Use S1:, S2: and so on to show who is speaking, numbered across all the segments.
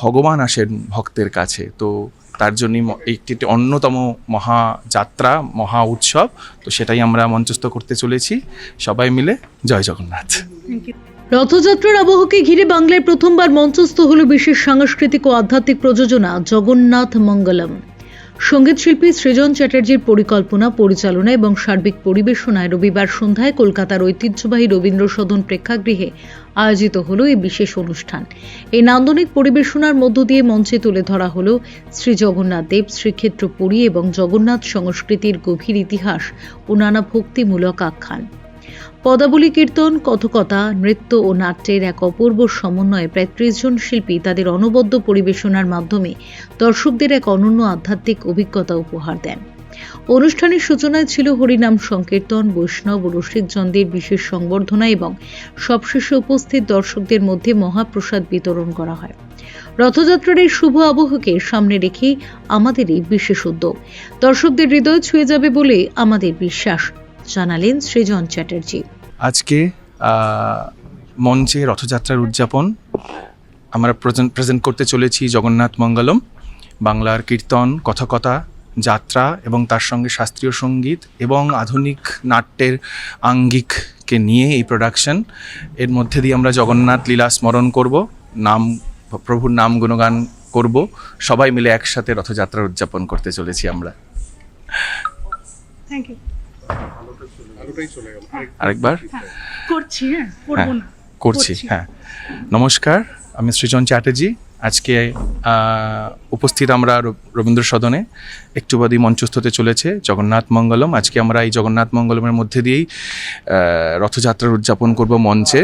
S1: ভগবান আসেন ভক্তের কাছে। তো তার জন্যই একটি অন্যতম মহাযাত্রা, মহা উৎসব। তো সেটাই আমরা মঞ্চস্থ করতে চলেছি সবাই মিলে। জয় জগন্নাথ।
S2: রথযাত্রার আবহকে ঘিরে বাংলায় প্রথমবার মঞ্চস্থ হল বিশেষ সাংস্কৃতিক ও আধ্যাত্মিক প্রযোজনা জগন্নাথ মঙ্গলম। সঙ্গীত শিল্পী সৃজন চ্যাটার্জির পরিকল্পনা, পরিচালনা এবং সার্বিক পরিবেশনায় রবিবার সন্ধ্যায় কলকাতার ঐতিহ্যবাহী রবীন্দ্র সদন প্রেক্ষাগৃহে আয়োজিত হল এই বিশেষ অনুষ্ঠান। এই নান্দনিক পরিবেশনার মধ্য দিয়ে মঞ্চে তুলে ধরা হল শ্রী জগন্নাথ দেব, শ্রীক্ষেত্র পুরী এবং জগন্নাথ সংস্কৃতির গভীর ইতিহাস ও নানা ভক্তিমূলক আখ্যান। পদাবলী, কীর্তন, কথকতা, নৃত্য ও নাট্যের এক অপূর্ব সমন্বয়ে প্রায় ৩০ জন শিল্পী তাদের অনবদ্য পরিবেশনার মাধ্যমে দর্শকদের এক অনন্য আধ্যাত্মিক অভিজ্ঞতা উপহার দেন। অনুষ্ঠানের সূচনায় ছিল হরিনাম সংকীর্তন, বৈষ্ণব ও রসিকজনদের বিশেষ সংবর্ধনা এবং সবশেষে উপস্থিত দর্শকদের মধ্যে মহাপ্রসাদ বিতরণ করা হয়। রথযাত্রার এই শুভ আবহকে সামনে রেখেই আমাদের এই বিশেষ উদ্যোগ দর্শকদের হৃদয় ছুঁয়ে যাবে বলে আমাদের বিশ্বাস, জানালেন সৃজন চ্যাটার্জি।
S1: আজকে মঞ্চে রথযাত্রার উদযাপন আমরা প্রেজেন্ট করতে চলেছি জগন্নাথ মঙ্গলম। বাংলার কীর্তন, কথকতা, যাত্রা এবং তার সঙ্গে শাস্ত্রীয় সঙ্গীত এবং আধুনিক নাট্যের আঙ্গিককে নিয়ে এই প্রোডাকশন। এর মধ্যে দিয়ে আমরা জগন্নাথ লীলা স্মরণ করব, প্রভুর নাম গুণগান করব, সবাই মিলে একসাথে রথযাত্রার উদযাপন করতে চলেছি আমরা।
S3: Thank you.
S1: আরেকবার
S3: করছি,
S1: করছি। হ্যাঁ, নমস্কার, আমি সৃজন চ্যাটার্জি। আজকে উপস্থিত আমরা রবীন্দ্র সদনে একটু বাদী মঞ্চস্থ হতে চলেছে জগন্নাথ মঙ্গলম। আজকে আমরা এই জগন্নাথ মঙ্গলমের মধ্যে দিয়েই রথযাত্রার উদযাপন করব মঞ্চে।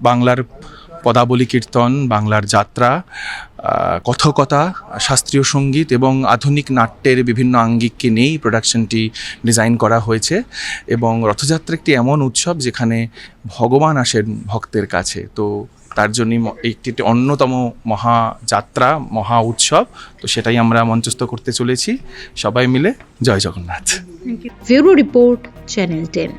S1: বাংলার পদাবলী, কীর্তন, বাংলার যাত্রা, কথকতা, শাস্ত্রীয় সঙ্গীত এবং আধুনিক নাট্যের বিভিন্ন আঙ্গিককে নিয়েই প্রোডাকশনটি ডিজাইন করা হয়েছে। এবং রথযাত্রা একটি এমন উৎসব যেখানে ভগবান আসেন ভক্তের কাছে। তো তার জন্যই একটি অন্যতম মহাযাত্রা, মহা উৎসব। তো সেটাই আমরা মঞ্চস্থ করতে চলেছি সবাই মিলে। জয় জগন্নাথ।
S2: Bureau report, channel 10।